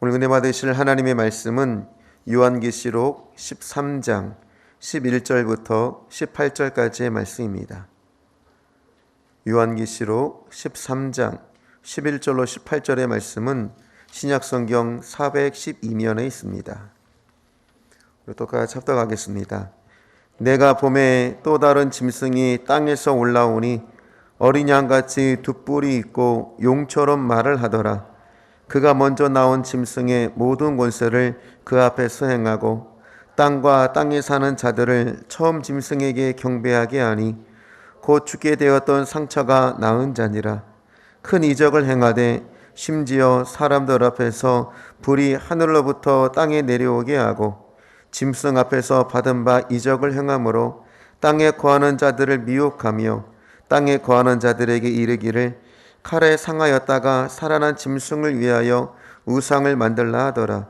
오늘 은혜 받으실 하나님의 말씀은 요한계시록 13장 11절부터 18절까지의 말씀입니다. 요한계시록 13장 11절로 18절의 말씀은 신약성경 412면에 있습니다. 또 같이 합독하겠습니다. 내가 봄에 또 다른 짐승이 땅에서 올라오니 어린 양같이 두 뿔이 있고 용처럼 말을 하더라. 그가 먼저 나온 짐승의 모든 권세를 그 앞에서 행하고 땅과 땅에 사는 자들을 처음 짐승에게 경배하게 하니 곧 죽게 되었던 상처가 나은 자니라. 큰 이적을 행하되 심지어 사람들 앞에서 불이 하늘로부터 땅에 내려오게 하고 짐승 앞에서 받은 바 이적을 행함으로 땅에 거하는 자들을 미혹하며 땅에 거하는 자들에게 이르기를 칼에 상하였다가 살아난 짐승을 위하여 우상을 만들라 하더라.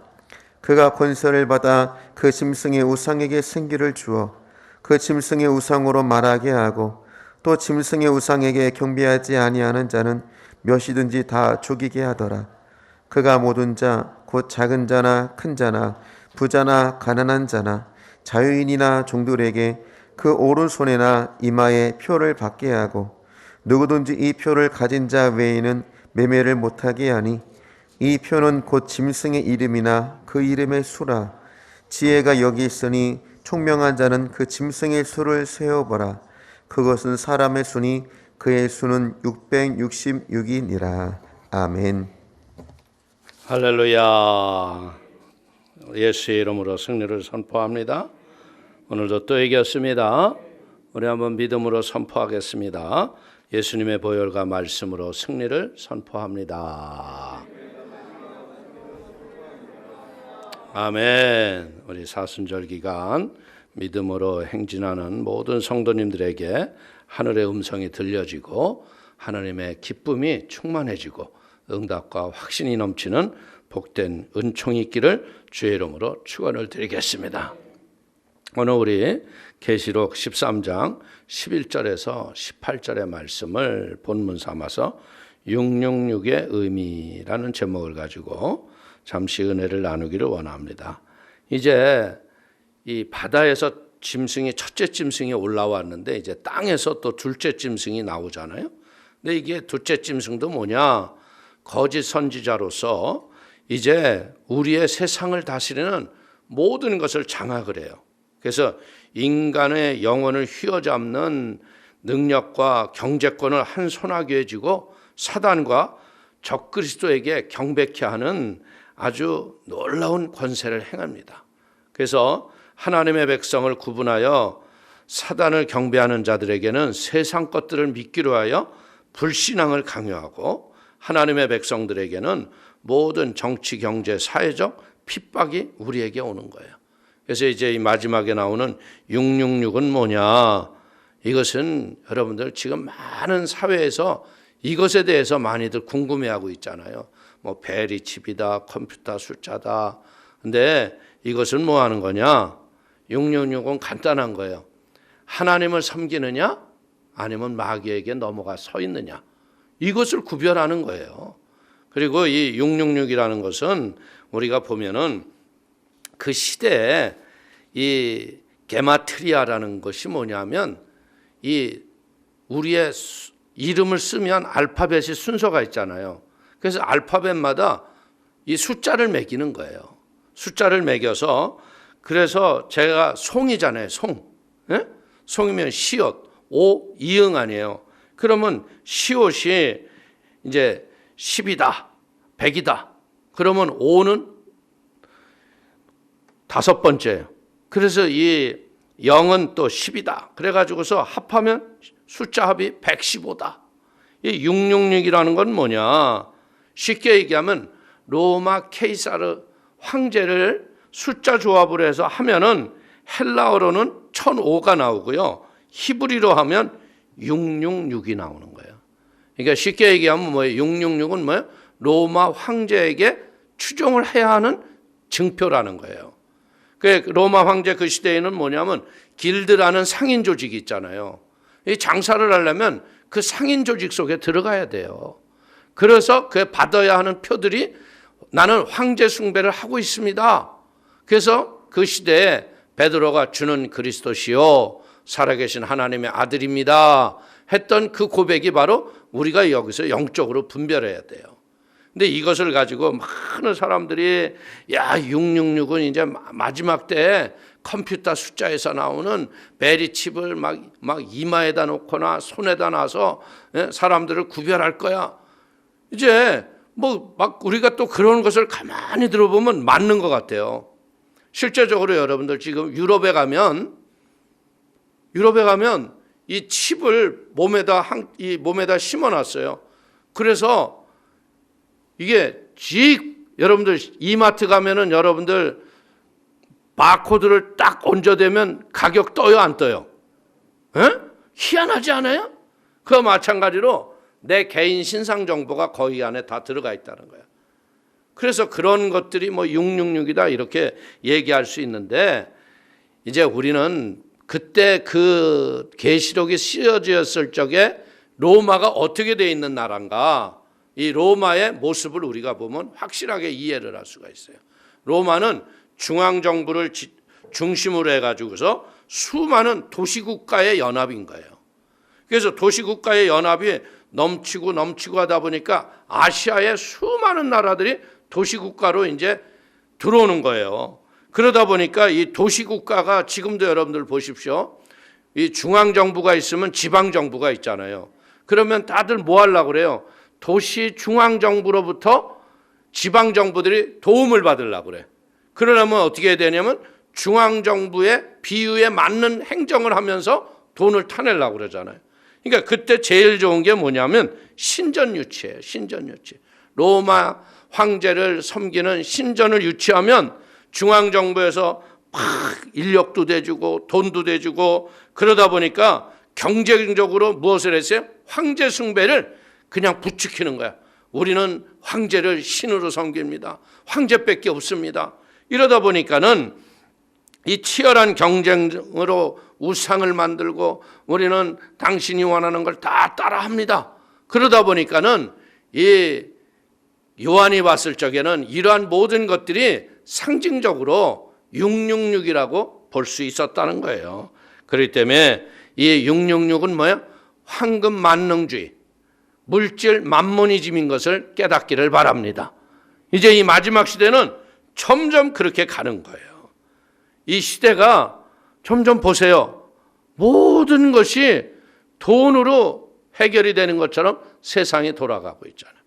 그가 권세를 받아 그 짐승의 우상에게 생기를 주어 그 짐승의 우상으로 말하게 하고 또 짐승의 우상에게 경배하지 아니하는 자는 몇이든지 다 죽이게 하더라. 그가 모든 자 곧 작은 자나 큰 자나 부자나 가난한 자나 자유인이나 종들에게 그 오른손에나 이마에 표를 받게 하고 누구든지 이 표를 가진 자 외에는 매매를 못하게 하니 이 표는 곧 짐승의 이름이나 그 이름의 수라. 지혜가 여기 있으니 총명한 자는 그 짐승의 수를 세어보라. 그것은 사람의 수니 그의 수는 666이니라. 아멘. 할렐루야. 예수의 이름으로 승리를 선포합니다. 오늘도 또 이겼습니다. 우리 한번 믿음으로 선포하겠습니다. 예수님의 보혈과 말씀으로 승리를 선포합니다. 아멘. 우리 사순절 기간 믿음으로 행진하는 모든 성도님들에게 하늘의 음성이 들려지고 하나님의 기쁨이 충만해지고 응답과 확신이 넘치는 복된 은총이 있기를 주의 이름으로 축원을 드리겠습니다. 오늘 우리 계시록 13장 11절에서 18절의 말씀을 본문 삼아서 666의 의미라는 제목을 가지고 잠시 은혜를 나누기를 원합니다. 이제 이 바다에서 짐승이 첫째 짐승이 올라왔는데 이제 땅에서 또 둘째 짐승이 나오잖아요. 근데 이게 둘째 짐승도 뭐냐? 거짓 선지자로서 이제 우리의 세상을 다스리는 모든 것을 장악을 해요. 그래서 인간의 영혼을 휘어잡는 능력과 경제권을 한 손아귀에 쥐고 사단과 적그리스도에게 경배케 하는 아주 놀라운 권세를 행합니다. 그래서 하나님의 백성을 구분하여 사단을 경배하는 자들에게는 세상 것들을 믿기로 하여 불신앙을 강요하고 하나님의 백성들에게는 모든 정치, 경제, 사회적 핍박이 우리에게 오는 거예요. 그래서 이제 이 마지막에 나오는 666은 뭐냐? 이것은 여러분들 지금 많은 사회에서 이것에 대해서 많이들 궁금해하고 있잖아요. 뭐 베리칩이다, 컴퓨터 숫자다. 근데 이것은 뭐 하는 거냐? 666은 간단한 거예요. 하나님을 섬기느냐? 아니면 마귀에게 넘어가 서 있느냐? 이것을 구별하는 거예요. 그리고 이 666이라는 것은 우리가 보면은 그 시대에 이 게마트리아라는 것이 뭐냐면 이 우리의 이름을 쓰면 알파벳이 순서가 있잖아요. 그래서 알파벳마다 이 숫자를 매기는 거예요. 숫자를 매겨서 그래서 제가 송이잖아요. 송. 예? 송이면 시옷, 오, 이응 아니에요. 그러면 시옷이 이제 10이다, 100이다. 그러면 5는 다섯 번째예요. 그래서 이 0은 또 10이다. 그래가지고서 합하면 숫자 합이 115다. 이 666이라는 건 뭐냐? 쉽게 얘기하면 로마 케이사르 황제를 숫자 조합을 해서 하면은 헬라어로는 1005가 나오고요. 히브리로 하면 666이 나오는 거예요. 그러니까 쉽게 얘기하면 뭐예요? 666은 뭐예요? 로마 황제에게 추종을 해야 하는 증표라는 거예요. 그 로마 황제 그 시대에는 뭐냐면 길드라는 상인 조직이 있잖아요. 이 장사를 하려면 그 상인 조직 속에 들어가야 돼요. 그래서 그 받아야 하는 표들이 나는 황제 숭배를 하고 있습니다. 그래서 그 시대에 베드로가 주는 그리스도시요 살아계신 하나님의 아들입니다 했던 그 고백이 바로 우리가 여기서 영적으로 분별해야 돼요. 근데 이것을 가지고 많은 사람들이 666은 이제 마지막 때에 컴퓨터 숫자에서 나오는 베리칩을 막 이마에다 놓거나 손에다 놔서 사람들을 구별할 거야. 이제 막 우리가 또 그런 것을 가만히 들어보면 맞는 것 같아요. 실제적으로 여러분들 지금 유럽에 가면 이 칩을 몸에다 심어놨어요. 그래서 이게 여러분들 이마트 가면은 여러분들 바코드를 딱 얹어대면 가격 떠요, 안 떠요? 희한하지 않아요? 그와 마찬가지로 내 개인 신상 정보가 거기 안에 다 들어가 있다는 거예요. 그래서 그런 것들이 666이다 이렇게 얘기할 수 있는데, 이제 우리는 그때 그 계시록이 쓰여졌을 적에 로마가 어떻게 돼 있는 나라인가, 이 로마의 모습을 우리가 보면 확실하게 이해를 할 수가 있어요. 로마는 중앙정부를 중심으로 해가지고서 수많은 도시국가의 연합인 거예요. 그래서 도시국가의 연합이 넘치고 하다 보니까 아시아의 수많은 나라들이 도시국가로 이제 들어오는 거예요. 그러다 보니까 이 도시국가가 지금도 여러분들 보십시오. 이 중앙정부가 있으면 지방정부가 있잖아요. 그러면 다들 뭐 하려고 그래요? 도시 중앙정부로부터 지방정부들이 도움을 받으려고 그래. 그러려면 어떻게 해야 되냐면 중앙정부의 비유에 맞는 행정을 하면서 돈을 타내려고 그러잖아요. 그러니까 그때 제일 좋은 게 뭐냐면 신전유치예요. 신전유치. 로마 황제를 섬기는 신전을 유치하면 중앙정부에서 막 인력도 대주고 돈도 대주고 그러다 보니까 경제적으로 무엇을 했어요? 황제 숭배를 그냥 부추기는 거야. 우리는 황제를 신으로 섬깁니다. 황제밖에 없습니다. 이러다 보니까는 이 치열한 경쟁으로 우상을 만들고 우리는 당신이 원하는 걸 다 따라합니다. 그러다 보니까는 이 요한이 봤을 적에는 이러한 모든 것들이 상징적으로 666이라고 볼 수 있었다는 거예요. 그렇기 때문에 이 666은 뭐예요? 황금 만능주의, 물질 만모니즘인 것을 깨닫기를 바랍니다. 이제 이 마지막 시대는 점점 그렇게 가는 거예요. 이 시대가 점점 보세요. 모든 것이 돈으로 해결이 되는 것처럼 세상이 돌아가고 있잖아요.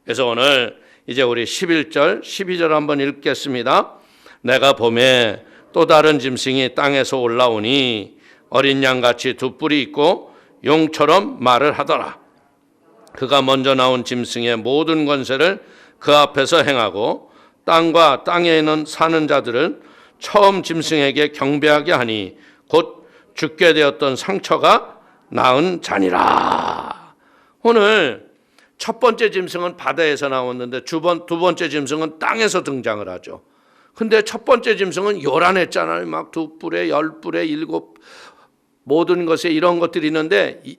그래서 오늘 이제 우리 11절, 12절 한번 읽겠습니다. 내가 봄에 또 다른 짐승이 땅에서 올라오니 어린 양같이 두 뿔이 있고 용처럼 말을 하더라. 그가 먼저 나온 짐승의 모든 권세를 그 앞에서 행하고 땅과 땅에 있는 사는 자들을 처음 짐승에게 경배하게 하니 곧 죽게 되었던 상처가 나은 자니라. 오늘 첫 번째 짐승은 바다에서 나왔는데 두 번째 짐승은 땅에서 등장을 하죠. 근데 첫 번째 짐승은 요란했잖아요. 막 두 뿔에 열 뿔에 일곱 모든 것에 이런 것들이 있는데 이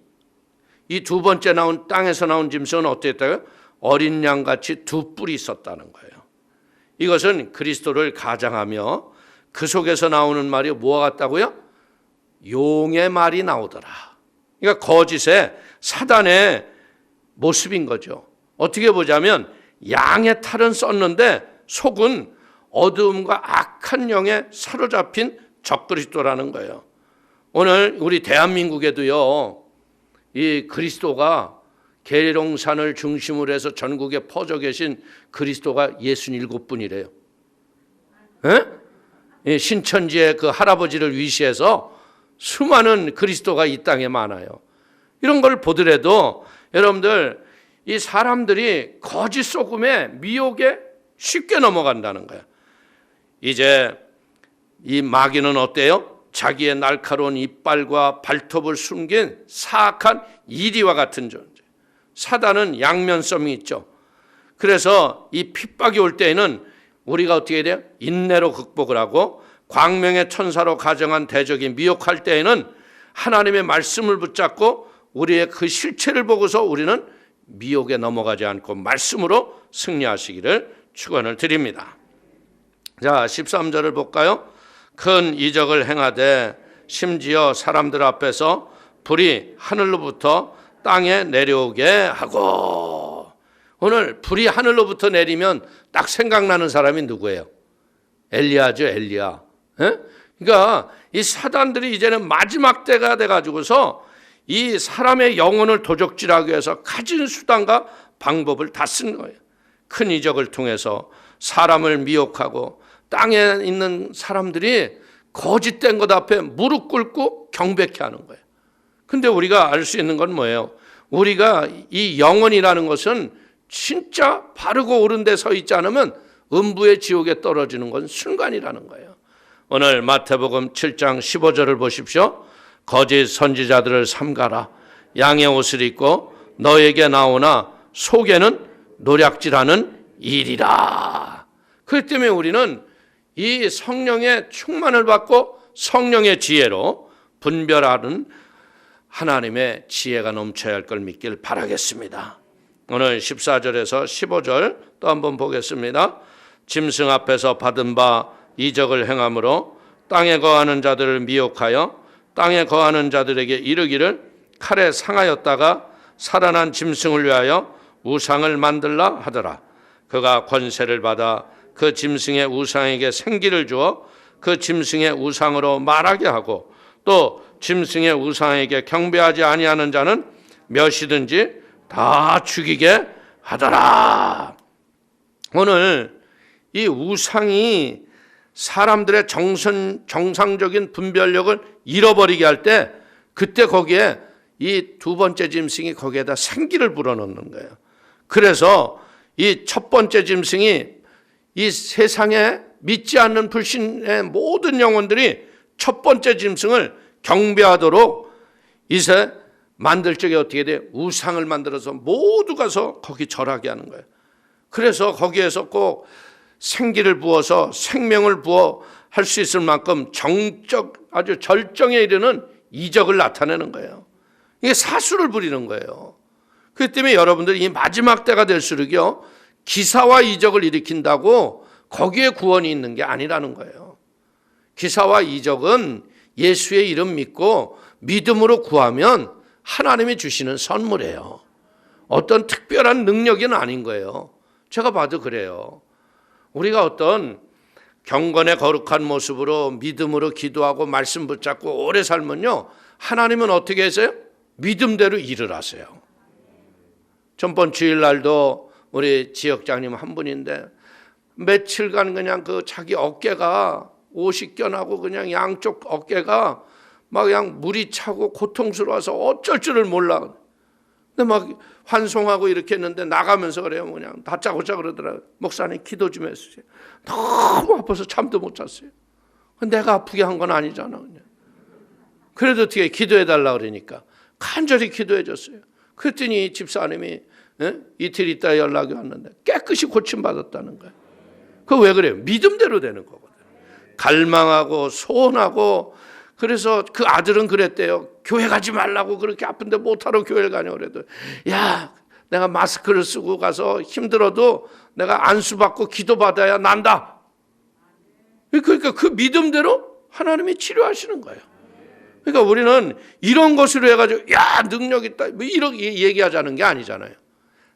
두 번째 나온 땅에서 나온 짐승은 어땠다고요? 어린 양같이 두 뿔이 있었다는 거예요. 이것은 그리스도를 가장하며 그 속에서 나오는 말이 뭐와 같다고요? 용의 말이 나오더라. 그러니까 거짓의 사단의 모습인 거죠. 어떻게 보자면 양의 탈은 썼는데 속은 어두움과 악한 영에 사로잡힌 적그리스도라는 거예요. 오늘 우리 대한민국에도요, 이 그리스도가 계룡산을 중심으로 해서 전국에 퍼져 계신 그리스도가 67분이래요. 신천지의 그 할아버지를 위시해서 수많은 그리스도가 이 땅에 많아요. 이런 걸 보더라도 여러분들 이 사람들이 거짓 소금에 미혹에 쉽게 넘어간다는 거예요. 이제 이 마귀는 어때요? 자기의 날카로운 이빨과 발톱을 숨긴 사악한 이리와 같은 존재. 사단은 양면성이 있죠. 그래서 이 핍박이 올 때에는 우리가 어떻게 해야 돼요? 인내로 극복을 하고 광명의 천사로 가정한 대적이 미혹할 때에는 하나님의 말씀을 붙잡고 우리의 그 실체를 보고서 우리는 미혹에 넘어가지 않고 말씀으로 승리하시기를 축원을 드립니다. 자, 13절을 볼까요? 큰 이적을 행하되 심지어 사람들 앞에서 불이 하늘로부터 땅에 내려오게 하고. 오늘 불이 하늘로부터 내리면 딱 생각나는 사람이 누구예요? 엘리야죠, 엘리야. 예? 그러니까 이 사단들이 이제는 마지막 때가 돼가지고서 이 사람의 영혼을 도적질하기 위해서 가진 수단과 방법을 다 쓴 거예요. 큰 이적을 통해서 사람을 미혹하고 땅에 있는 사람들이 거짓된 것 앞에 무릎 꿇고 경배케 하는 거예요. 근데 우리가 알 수 있는 건 뭐예요? 우리가 이 영혼이라는 것은 진짜 바르고 옳은 데 서 있지 않으면 음부의 지옥에 떨어지는 건 순간이라는 거예요. 오늘 마태복음 7장 15절을 보십시오. 거짓 선지자들을 삼가라. 양의 옷을 입고 너에게 나오나 속에는 노략질하는 일이라. 그렇기 때문에 우리는 이 성령의 충만을 받고 성령의 지혜로 분별하는 하나님의 지혜가 넘쳐야 할 걸 믿길 바라겠습니다. 오늘 14절에서 15절 또 한번 보겠습니다. 짐승 앞에서 받은 바 이적을 행함으로 땅에 거하는 자들을 미혹하여 땅에 거하는 자들에게 이르기를 칼에 상하였다가 살아난 짐승을 위하여 우상을 만들라 하더라. 그가 권세를 받아 그 짐승의 우상에게 생기를 주어 그 짐승의 우상으로 말하게 하고 또 짐승의 우상에게 경배하지 아니하는 자는 몇이든지 다 죽이게 하더라. 오늘 이 우상이 사람들의 정상적인 분별력을 잃어버리게 할 때 그때 거기에 이 두 번째 짐승이 거기에다 생기를 불어넣는 거예요. 그래서 이 첫 번째 짐승이 이 세상에 믿지 않는 불신의 모든 영혼들이 첫 번째 짐승을 경배하도록 이제 만들 적에 어떻게 돼? 우상을 만들어서 모두 가서 거기 절하게 하는 거예요. 그래서 거기에서 꼭 생기를 부어서 생명을 부어 할 수 있을 만큼 아주 절정에 이르는 이적을 나타내는 거예요. 이게 사수를 부리는 거예요. 그렇기 때문에 여러분들이 이 마지막 때가 될수록요, 기사와 이적을 일으킨다고 거기에 구원이 있는 게 아니라는 거예요. 기사와 이적은 예수의 이름 믿고 믿음으로 구하면 하나님이 주시는 선물이에요. 어떤 특별한 능력은 아닌 거예요. 제가 봐도 그래요. 우리가 어떤 경건의 거룩한 모습으로 믿음으로 기도하고 말씀 붙잡고 오래 살면요, 하나님은 어떻게 하세요? 믿음대로 일을 하세요. 전번 주일날도 우리 지역장님 한 분인데 며칠간 그냥 그 자기 어깨가 옷이 껴나고 그냥 양쪽 어깨가 막 그냥 물이 차고 고통스러워서 어쩔 줄을 몰라. 근데 막 환송하고 이렇게 했는데 나가면서 그래요. 그냥 다짜고짜 그러더라고요. 목사님 기도 좀 해주세요. 너무 아파서 잠도 못 잤어요. 내가 아프게 한 건 아니잖아. 그냥. 그래도 어떻게 기도해달라 그러니까 간절히 기도해 줬어요. 그랬더니 집사님이 이틀 있다 연락이 왔는데 깨끗이 고침받았다는 거예요. 그거 왜 그래요? 믿음대로 되는 거거든요. 갈망하고 소원하고. 그래서 그 아들은 그랬대요. 교회 가지 말라고 그렇게 아픈데 못하러 교회를 가냐고 그래도, 야, 내가 마스크를 쓰고 가서 힘들어도 내가 안수받고 기도받아야 난다. 그러니까 그 믿음대로 하나님이 치료하시는 거예요. 그러니까 우리는 이런 것으로 해가지고 야, 능력 있다 뭐 이렇게 얘기하자는 게 아니잖아요.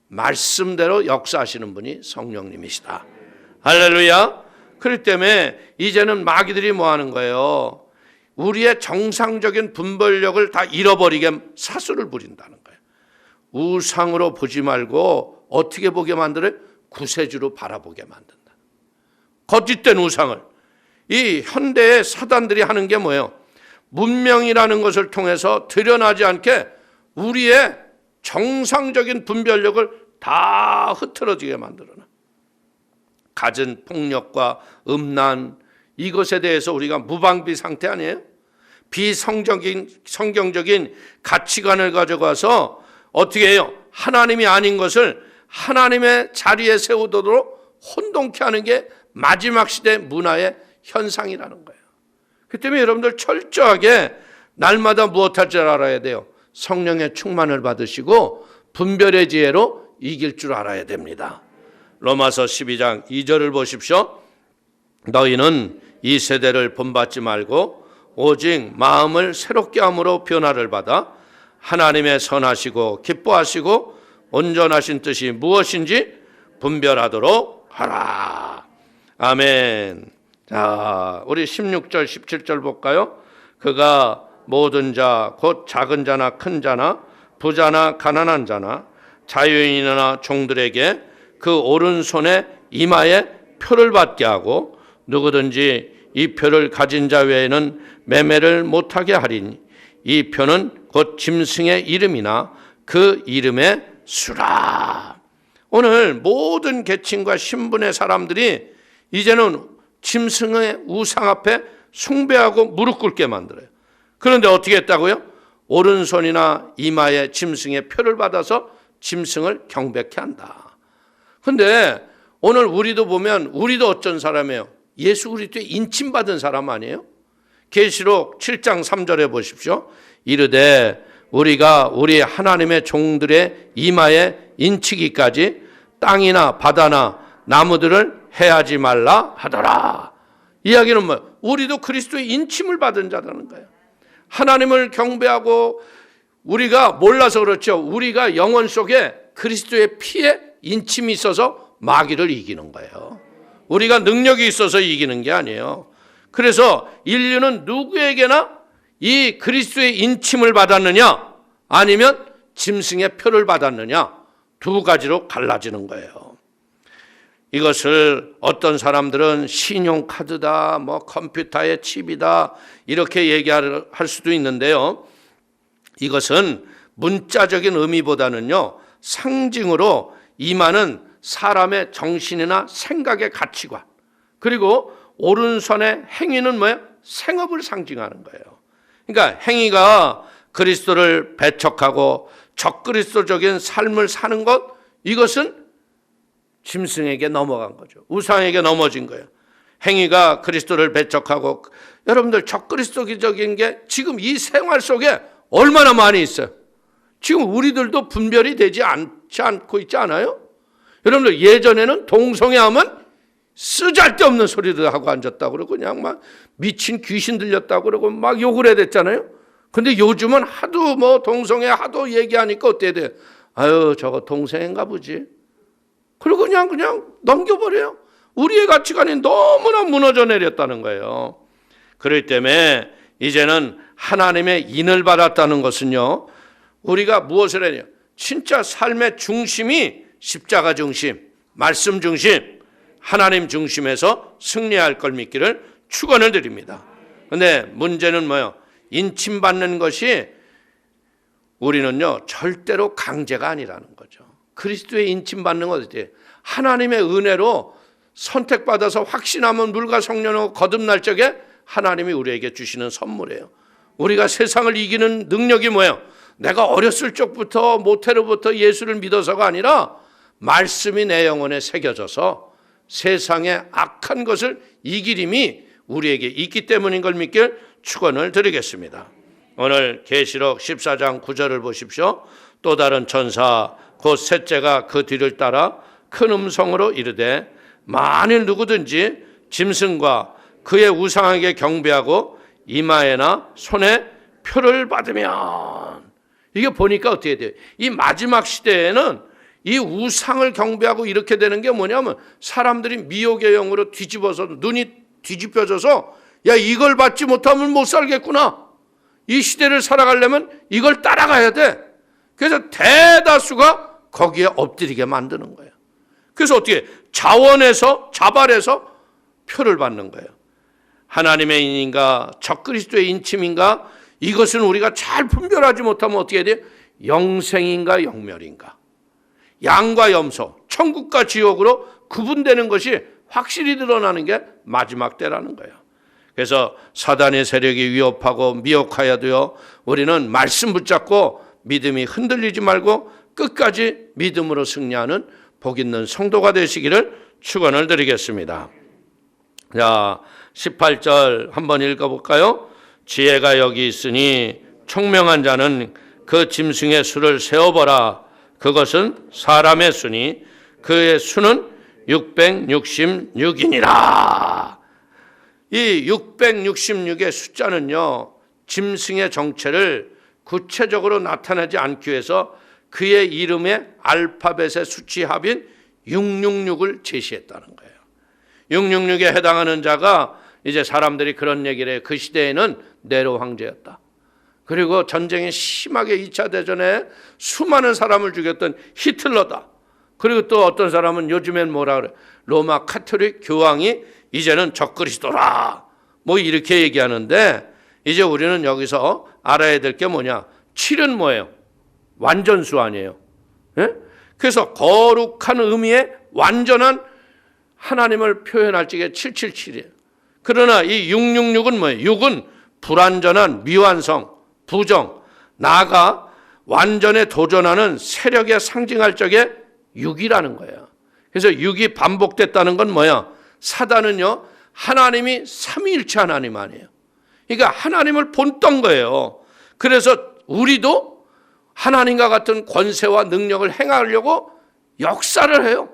말씀대로 역사하시는 분이 성령님이시다. 할렐루야. 그렇기 때문에 이제는 마귀들이 뭐 하는 거예요? 우리의 정상적인 분별력을 다 잃어버리게 사수를 부린다는 거예요. 우상으로 보지 말고 어떻게 보게 만들어요? 구세주로 바라보게 만든다. 거짓된 우상을. 이 현대의 사단들이 하는 게 뭐예요? 문명이라는 것을 통해서 드러나지 않게 우리의 정상적인 분별력을 다 흐트러지게 만들어놔. 갖은 폭력과 음란, 이것에 대해서 우리가 무방비 상태 아니에요? 비성경적인 가치관을 가져가서 어떻게 해요? 하나님이 아닌 것을 하나님의 자리에 세우도록 혼동케 하는 게 마지막 시대 문화의 현상이라는 거예요. 그 때문에 여러분들 철저하게 날마다 무엇할 줄 알아야 돼요? 성령의 충만을 받으시고 분별의 지혜로 이길 줄 알아야 됩니다. 로마서 12장 2절을 보십시오. 너희는 이 세대를 본받지 말고 오직 마음을 새롭게 함으로 변화를 받아 하나님의 선하시고 기뻐하시고 온전하신 뜻이 무엇인지 분별하도록 하라. 아멘. 자, 우리 16절 17절 볼까요? 그가 모든 자 곧 작은 자나 큰 자나 부자나 가난한 자나 자유인이나 종들에게 그 오른손에 이마에 표를 받게 하고 누구든지 이 표를 가진 자 외에는 매매를 못하게 하리니 이 표는 곧 짐승의 이름이나 그 이름의 수라. 오늘 모든 계층과 신분의 사람들이 이제는 짐승의 우상 앞에 숭배하고 무릎 꿇게 만들어요. 그런데 어떻게 했다고요? 오른손이나 이마에 짐승의 표를 받아서 짐승을 경배케 한다. 그런데 오늘 우리도 보면 우리도 어쩐 사람이에요? 예수 그리스도의 인침받은 사람 아니에요? 계시록 7장 3절에 보십시오. 이르되 우리가 우리 하나님의 종들의 이마에 인치기까지 땅이나 바다나 나무들을 해하지 말라 하더라. 이야기는 뭐예요? 우리도 그리스도의 인침을 받은 자라는 거예요. 하나님을 경배하고 우리가 몰라서 그렇죠. 우리가 영혼 속에 그리스도의 피에 인침이 있어서 마귀를 이기는 거예요. 우리가 능력이 있어서 이기는 게 아니에요. 그래서 인류는 누구에게나 이 그리스도의 인침을 받았느냐 아니면 짐승의 표를 받았느냐 두 가지로 갈라지는 거예요. 이것을 어떤 사람들은 신용카드다, 컴퓨터의 칩이다 이렇게 얘기할 수도 있는데요. 이것은 문자적인 의미보다는요 상징으로 이마는 사람의 정신이나 생각의 가치관, 그리고 오른손의 행위는 뭐예요? 생업을 상징하는 거예요. 그러니까 행위가 그리스도를 배척하고 적그리스도적인 삶을 사는 것, 이것은 짐승에게 넘어간 거죠. 우상에게 넘어진 거예요. 행위가 그리스도를 배척하고, 여러분들 적그리스도적인 게 지금 이 생활 속에 얼마나 많이 있어요. 지금 우리들도 분별이 되지 않지 않고 있지 않아요? 여러분들 예전에는 동성애하면 쓰잘데없는 소리를 하고 앉았다고 그러고 그냥 막 미친 귀신 들렸다고 그러고 막 욕을 해야 됐잖아요. 근데 요즘은 하도 동성애 하도 얘기하니까 어때야 돼? 아유 저거 동성애인가 보지. 그리고 그냥 넘겨버려요. 우리의 가치관이 너무나 무너져 내렸다는 거예요. 그렇기 때문에 이제는 하나님의 인을 받았다는 것은요, 우리가 무엇을 해야 돼요? 진짜 삶의 중심이 십자가 중심, 말씀 중심, 하나님 중심에서 승리할 걸 믿기를 축원을 드립니다. 그런데 문제는 뭐예요? 인침받는 것이 우리는요 절대로 강제가 아니라는 거죠. 그리스도의 인침받는 건 어때요? 하나님의 은혜로 선택받아서 확신하면 물과 성령으로 거듭날 적에 하나님이 우리에게 주시는 선물이에요. 우리가 세상을 이기는 능력이 뭐예요? 내가 어렸을 적부터 모태로부터 예수를 믿어서가 아니라 말씀이 내 영혼에 새겨져서 세상의 악한 것을 이길 힘이 우리에게 있기 때문인 걸 믿길 축원을 드리겠습니다. 오늘 계시록 14장 9절을 보십시오. 또 다른 천사 곧 셋째가 그 뒤를 따라 큰 음성으로 이르되 만일 누구든지 짐승과 그의 우상에게 경배하고 이마에나 손에 표를 받으면, 이게 보니까 어떻게 돼요? 이 마지막 시대에는 이 우상을 경배하고 이렇게 되는 게 뭐냐면 사람들이 미혹의 영으로 뒤집어서 눈이 뒤집혀져서 야 이걸 받지 못하면 못 살겠구나. 이 시대를 살아가려면 이걸 따라가야 돼. 그래서 대다수가 거기에 엎드리게 만드는 거예요. 그래서 어떻게 자발해서 표를 받는 거예요. 하나님의 인인가 적그리스도의 인침인가, 이것은 우리가 잘 분별하지 못하면 어떻게 돼요? 영생인가 영멸인가, 양과 염소, 천국과 지옥으로 구분되는 것이 확실히 드러나는 게 마지막 때라는 거예요. 그래서 사단의 세력이 위협하고 미혹하여도요, 우리는 말씀 붙잡고 믿음이 흔들리지 말고 끝까지 믿음으로 승리하는 복 있는 성도가 되시기를 축원을 드리겠습니다. 자, 18절 한번 읽어볼까요? 지혜가 여기 있으니 총명한 자는 그 짐승의 수를 세어보라. 그것은 사람의 수니 그의 수는 666이니라. 이 666의 숫자는요, 짐승의 정체를 구체적으로 나타내지 않기 위해서 그의 이름의 알파벳의 수치 합인 666을 제시했다는 거예요. 666에 해당하는 자가 이제 사람들이 그런 얘기를 해요. 그 시대에는 네로 황제였다. 그리고 전쟁이 심하게 2차 대전에 수많은 사람을 죽였던 히틀러다. 그리고 또 어떤 사람은 요즘엔 뭐라 그래? 로마 카톨릭 교황이 이제는 적그리스도라. 뭐 이렇게 얘기하는데 이제 우리는 여기서 알아야 될 게 뭐냐? 7은 뭐예요? 완전수 아니에요. 예? 그래서 거룩한 의미의 완전한 하나님을 표현할 적에 777이에요. 그러나 이 666은 뭐예요? 6은 불완전한 미완성, 부정, 나아가 완전에 도전하는 세력에 상징할 적에 6이라는 거예요. 그래서 6이 반복됐다는 건 뭐야? 사단은요, 하나님이 삼위일체 하나님 아니에요. 그러니까 하나님을 본떤 거예요. 그래서 우리도 하나님과 같은 권세와 능력을 행하려고 역사를 해요.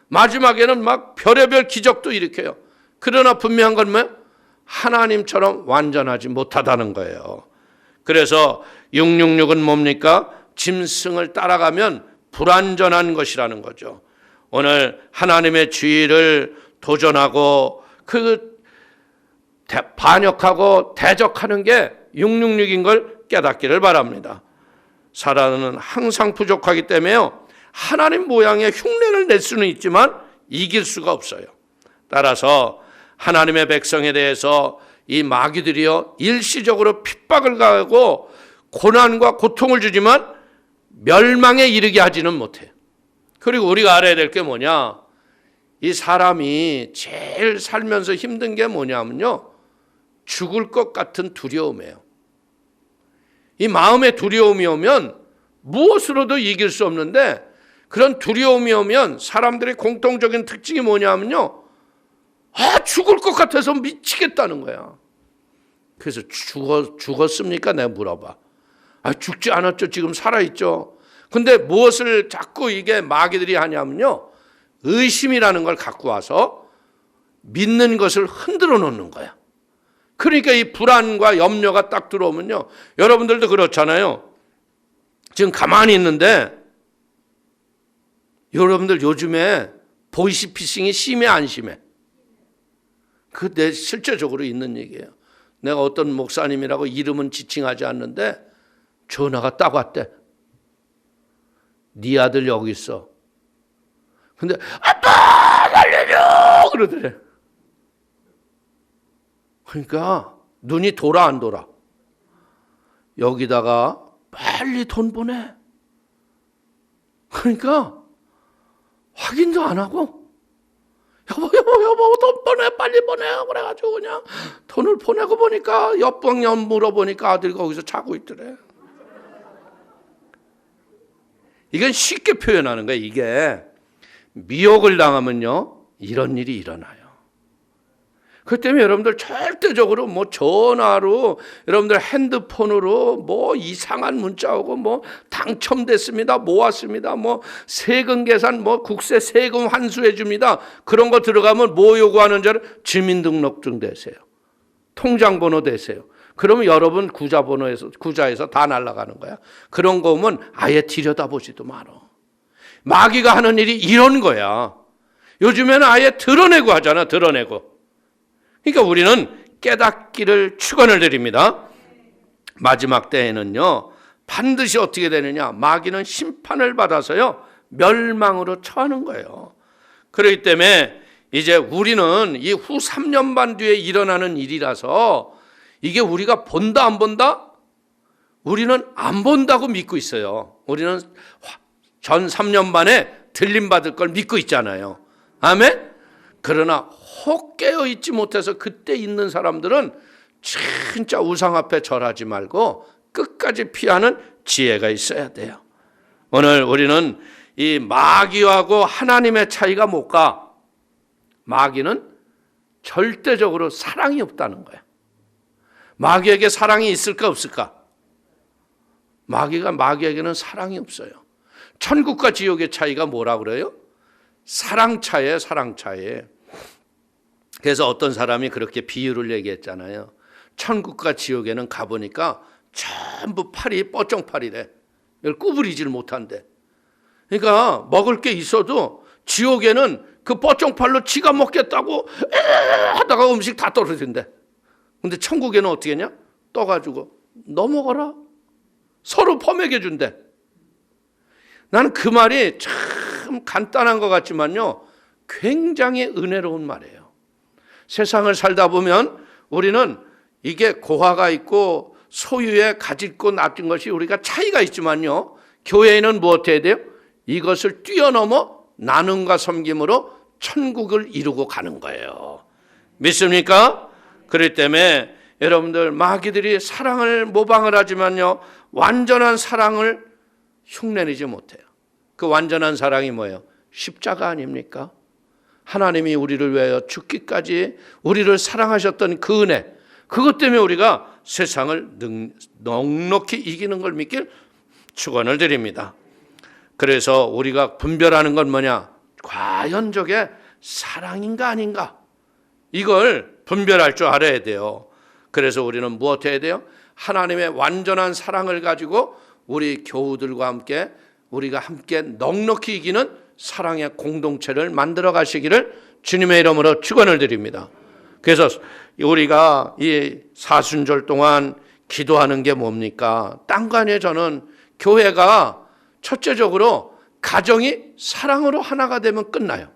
마지막에는 막 별의별 기적도 일으켜요. 그러나 분명한 건 뭐예요? 하나님처럼 완전하지 못하다는 거예요. 그래서 666은 뭡니까? 짐승을 따라가면 불완전한 것이라는 거죠. 오늘 하나님의 주의를 도전하고 반역하고 대적하는 게 666인 걸 깨닫기를 바랍니다. 사람은 항상 부족하기 때문에요, 하나님 모양의 흉내를 낼 수는 있지만 이길 수가 없어요. 따라서 하나님의 백성에 대해서 이 마귀들이요, 일시적으로 핍박을 가하고 고난과 고통을 주지만 멸망에 이르게 하지는 못해요. 그리고 우리가 알아야 될 게 뭐냐? 이 사람이 제일 살면서 힘든 게 뭐냐면요, 죽을 것 같은 두려움이에요. 이 마음의 두려움이 오면 무엇으로도 이길 수 없는데, 그런 두려움이 오면 사람들의 공통적인 특징이 뭐냐면요, 죽을 것 같아서 미치겠다는 거야. 그래서 죽었습니까? 내가 물어봐. 죽지 않았죠. 지금 살아있죠. 근데 무엇을 자꾸 이게 마귀들이 하냐면요, 의심이라는 걸 갖고 와서 믿는 것을 흔들어 놓는 거야. 그러니까 이 불안과 염려가 딱 들어오면요, 여러분들도 그렇잖아요. 지금 가만히 있는데 여러분들 요즘에 보이스피싱이 심해 안 심해? 그 내 실제적으로 있는 얘기예요. 내가 어떤 목사님이라고 이름은 지칭하지 않는데 전화가 딱 왔대. 네 아들 여기 있어. 근데 아빠 살려줘 그러더래. 그러니까 눈이 돌아 안 돌아? 여기다가 빨리 돈 보내. 그러니까 확인도 안 하고 여보 돈 보내 빨리 보내 그래가지고 그냥 돈을 보내고 보니까 옆방연 물어보니까 아들이 거기서 자고 있더래. 이건 쉽게 표현하는 거예요. 이게 미혹을 당하면요, 이런 일이 일어나요. 그 때문에 여러분들 절대적으로 뭐 전화로, 여러분들 핸드폰으로 뭐 이상한 문자 오고 뭐 당첨됐습니다, 모았습니다, 뭐 세금 계산, 뭐 국세 세금 환수해 줍니다, 그런 거 들어가면 뭐 요구하는 자를 주민등록증 대세요, 통장번호 대세요. 그러면 여러분 구자에서 다 날아가는 거야. 그런 거 오면 아예 들여다보지도 말어. 마귀가 하는 일이 이런 거야. 요즘에는 아예 드러내고 하잖아, 드러내고. 그러니까 우리는 깨닫기를 축원을 드립니다. 마지막 때에는요, 반드시 어떻게 되느냐? 마귀는 심판을 받아서요, 멸망으로 처하는 거예요. 그렇기 때문에 이제 우리는 이 후 3년 반 뒤에 일어나는 일이라서 이게 우리가 본다 안 본다? 우리는 안 본다고 믿고 있어요. 우리는 전 3년 반에 들림받을 걸 믿고 있잖아요. 아멘? 그러나 혹 깨어있지 못해서 그때 있는 사람들은 진짜 우상 앞에 절하지 말고 끝까지 피하는 지혜가 있어야 돼요. 오늘 우리는 이 마귀하고 하나님의 차이가 뭘까? 마귀는 절대적으로 사랑이 없다는 거야. 마귀에게 사랑이 있을까 없을까? 마귀에게는 사랑이 없어요. 천국과 지옥의 차이가 뭐라 그래요? 사랑차예요, 사랑차에. 그래서 어떤 사람이 그렇게 비유를 얘기했잖아요. 천국과 지옥에는 가보니까 전부 팔이 뻐쩡팔이래. 이걸 구부리질 못한대. 그러니까 먹을 게 있어도 지옥에는 그 뻐쩡팔로 지가 먹겠다고 하다가 음식 다 떨어진대. 근데 천국에는 어떻게 했냐? 떠가지고 너 먹어라. 서로 퍼먹여 준대. 나는 그 말이 참 간단한 것 같지만요, 굉장히 은혜로운 말이에요. 세상을 살다 보면 우리는 이게 고화가 있고 소유에 가짓고 납진 것이 우리가 차이가 있지만요, 교회에는 무엇해야 돼요? 이것을 뛰어넘어 나눔과 섬김으로 천국을 이루고 가는 거예요. 믿습니까? 그렇기 때문에 여러분들, 마귀들이 사랑을 모방을 하지만요, 완전한 사랑을 흉내내지 못해요. 그 완전한 사랑이 뭐예요? 십자가 아닙니까? 하나님이 우리를 위하여 죽기까지 우리를 사랑하셨던 그 은혜, 그것 때문에 우리가 세상을 넉넉히 이기는 걸 믿길 축원을 드립니다. 그래서 우리가 분별하는 건 뭐냐? 과연 저게 사랑인가 아닌가? 이걸 분별할 줄 알아야 돼요. 그래서 우리는 무엇 해야 돼요? 하나님의 완전한 사랑을 가지고 우리 교우들과 함께 우리가 함께 넉넉히 이기는 사랑의 공동체를 만들어 가시기를 주님의 이름으로 축원을 드립니다. 그래서 우리가 이 사순절 동안 기도하는 게 뭡니까? 딴 거 아니에요. 저는 교회가 첫째적으로 가정이 사랑으로 하나가 되면 끝나요.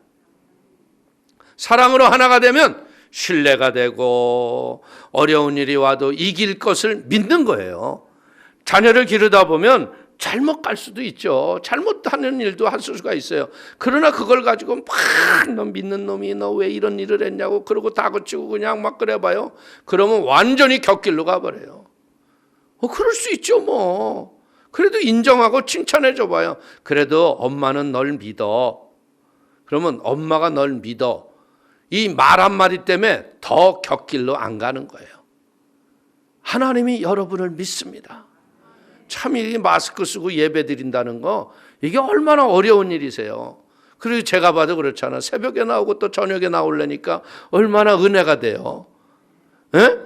사랑으로 하나가 되면 신뢰가 되고 어려운 일이 와도 이길 것을 믿는 거예요. 자녀를 기르다 보면 잘못 갈 수도 있죠. 잘못하는 일도 할 수가 있어요. 그러나 그걸 가지고 막 너 믿는 놈이 너 왜 이런 일을 했냐고 그러고 다그치고 그냥 막 그래봐요. 그러면 완전히 곁길로 가버려요. 그럴 수 있죠 뭐. 그래도 인정하고 칭찬해 줘봐요. 그래도 엄마는 널 믿어. 그러면 엄마가 널 믿어. 이 말 한마디 때문에 더 곁길로 안 가는 거예요. 하나님이 여러분을 믿습니다. 참 이 마스크 쓰고 예배 드린다는 거, 이게 얼마나 어려운 일이세요. 그리고 제가 봐도 그렇잖아. 새벽에 나오고 또 저녁에 나오려니까 얼마나 은혜가 돼요. 예?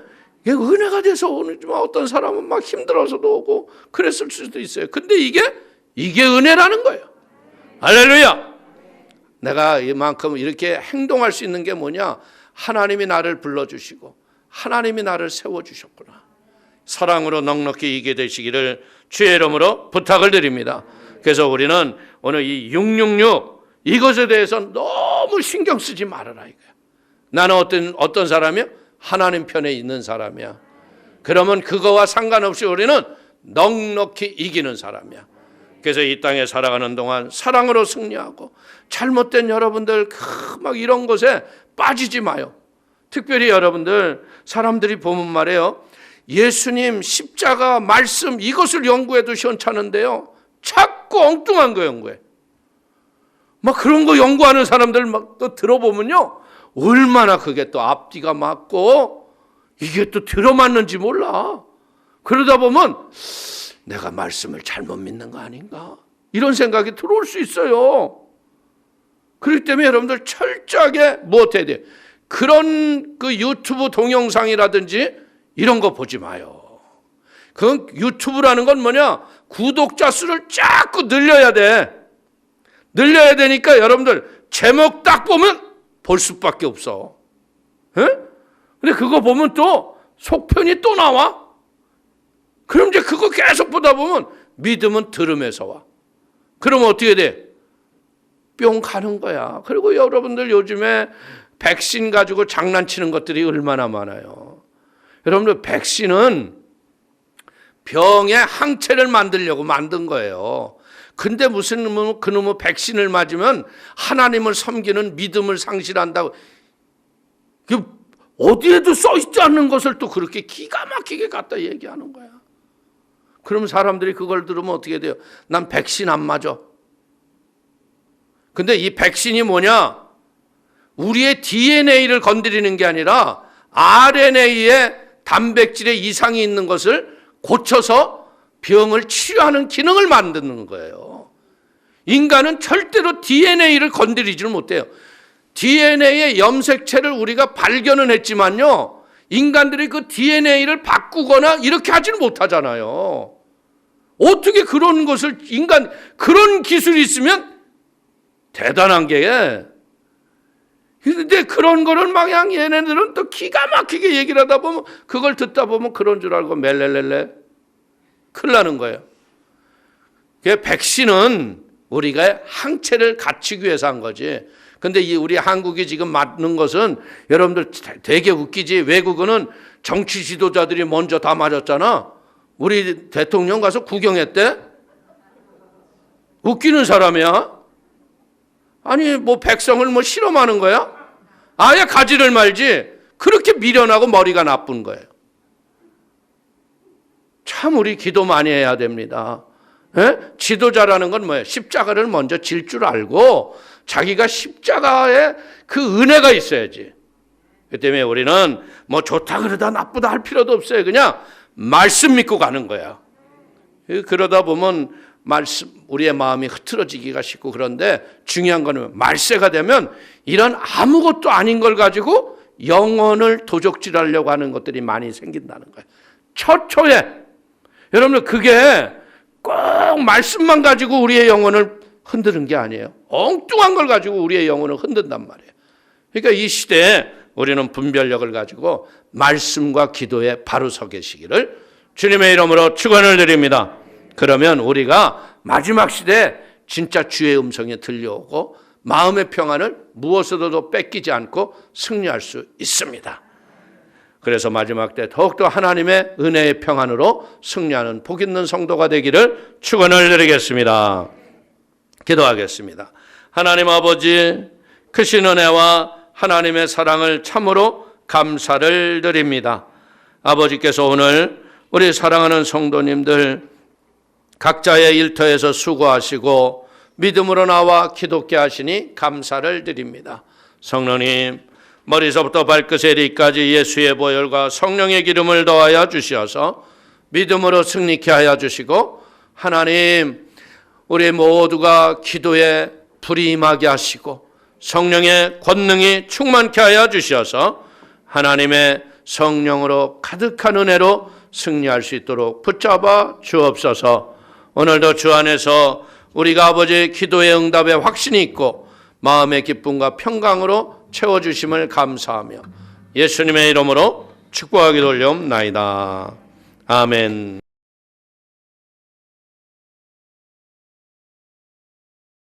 이게 은혜가 돼서 오지만 어떤 사람은 막 힘들어서도 오고 그랬을 수도 있어요. 근데 이게 은혜라는 거예요. 할렐루야. 내가 이만큼 이렇게 행동할 수 있는 게 뭐냐? 하나님이 나를 불러주시고 하나님이 나를 세워주셨구나. 사랑으로 넉넉히 이기게 되시기를 주의 이름으로 부탁을 드립니다. 그래서 우리는 오늘 이 666 이것에 대해서 너무 신경 쓰지 말아라 이거야. 나는 어떤 사람이야? 하나님 편에 있는 사람이야. 그러면 그거와 상관없이 우리는 넉넉히 이기는 사람이야. 그래서 이 땅에 살아가는 동안 사랑으로 승리하고 잘못된 여러분들 막 이런 것에 빠지지 마요. 특별히 여러분들 사람들이 보면 말이에요. 예수님 십자가 말씀 이것을 연구해도 시원찮은데요. 자꾸 엉뚱한 거 연구해. 막 그런 거 연구하는 사람들 막 또 들어보면요. 얼마나 그게 또 앞뒤가 맞고 이게 또 들어맞는지 몰라. 그러다 보면 내가 말씀을 잘못 믿는 거 아닌가? 이런 생각이 들어올 수 있어요. 그렇기 때문에 여러분들 철저하게 무엇해야 돼요? 그런 그 유튜브 동영상이라든지 이런 거 보지 마요. 그 유튜브라는 건 뭐냐? 구독자 수를 자꾸 늘려야 돼. 늘려야 되니까 여러분들 제목 딱 보면 볼 수밖에 없어. 에? 근데 그거 보면 또 속편이 또 나와. 그럼 이제 그거 계속 보다 보면 믿음은 들음에서 와. 그러면 어떻게 돼? 뿅 가는 거야. 그리고 여러분들 요즘에 백신 가지고 장난치는 것들이 얼마나 많아요. 여러분들 백신은 병의 항체를 만들려고 만든 거예요. 근데 무슨 그놈의 백신을 맞으면 하나님을 섬기는 믿음을 상실한다고. 어디에도 써있지 않는 것을 또 그렇게 기가 막히게 갖다 얘기하는 거야. 그러면 사람들이 그걸 들으면 어떻게 돼요? 난 백신 안 맞아. 근데 이 백신이 뭐냐? 우리의 DNA를 건드리는 게 아니라 RNA에 단백질에 이상이 있는 것을 고쳐서 병을 치료하는 기능을 만드는 거예요. 인간은 절대로 DNA를 건드리지를 못해요. DNA의 염색체를 우리가 발견은 했지만요, 인간들이 그 DNA를 바꾸거나 이렇게 하지는 못하잖아요. 어떻게 그런 것을 그런 기술이 있으면 대단한 게, 근데 그런 거를 막 얘네들은 또 기가 막히게 얘기를 하다 보면, 그걸 듣다 보면 그런 줄 알고 멜렐렐레 큰일 나는 거예요. 백신은 우리가 항체를 갖추기 위해서 한 거지. 근데 우리 한국이 지금 맞는 것은, 여러분들 되게 웃기지, 외국은 정치 지도자들이 먼저 다 맞았잖아. 우리 대통령 가서 구경했대? 웃기는 사람이야. 아니 뭐 백성을 뭐 실험하는 거야? 아예 가지를 말지. 그렇게 미련하고 머리가 나쁜 거예요. 참 우리 기도 많이 해야 됩니다. 에? 지도자라는 건 뭐예요? 십자가를 먼저 질 줄 알고 자기가 십자가에 그 은혜가 있어야지. 그 때문에 우리는 뭐 좋다 그러다 나쁘다 할 필요도 없어요. 그냥 말씀 믿고 가는 거야. 그러다 보면 우리의 마음이 흐트러지기가 쉽고, 그런데 중요한 거는 말세가 되면 이런 아무것도 아닌 걸 가지고 영혼을 도적질하려고 하는 것들이 많이 생긴다는 거예요. 처초에. 여러분들 그게 꼭 말씀만 가지고 우리의 영혼을 흔드는 게 아니에요. 엉뚱한 걸 가지고 우리의 영혼을 흔든단 말이에요. 그러니까 이 시대에 우리는 분별력을 가지고 말씀과 기도에 바로 서 계시기를 주님의 이름으로 축원을 드립니다. 그러면 우리가 마지막 시대에 진짜 주의 음성이 들려오고 마음의 평안을 무엇으로도 뺏기지 않고 승리할 수 있습니다. 그래서 마지막 때 더욱더 하나님의 은혜의 평안으로 승리하는 복 있는 성도가 되기를 축원을 드리겠습니다. 기도하겠습니다. 하나님 아버지, 크신 은혜와 하나님의 사랑을 참으로 감사를 드립니다. 아버지께서 오늘 우리 사랑하는 성도님들 각자의 일터에서 수고하시고 믿음으로 나와 기독게 하시니 감사를 드립니다. 성령님, 머리서부터 발끝에 이르기까지 예수의 보혈과 성령의 기름을 더하여 주시어서 믿음으로 승리케 하여 주시고, 하나님 우리 모두가 기도에 불이 임하게 하시고 성령의 권능이 충만케 하여 주시어서 하나님의 성령으로 가득한 은혜로 승리할 수 있도록 붙잡아 주옵소서. 오늘도 주 안에서 우리가 아버지의 기도의 응답에 확신이 있고 마음의 기쁨과 평강으로 채워주심을 감사하며 예수님의 이름으로 축복하기를 올려옵나이다. 아멘.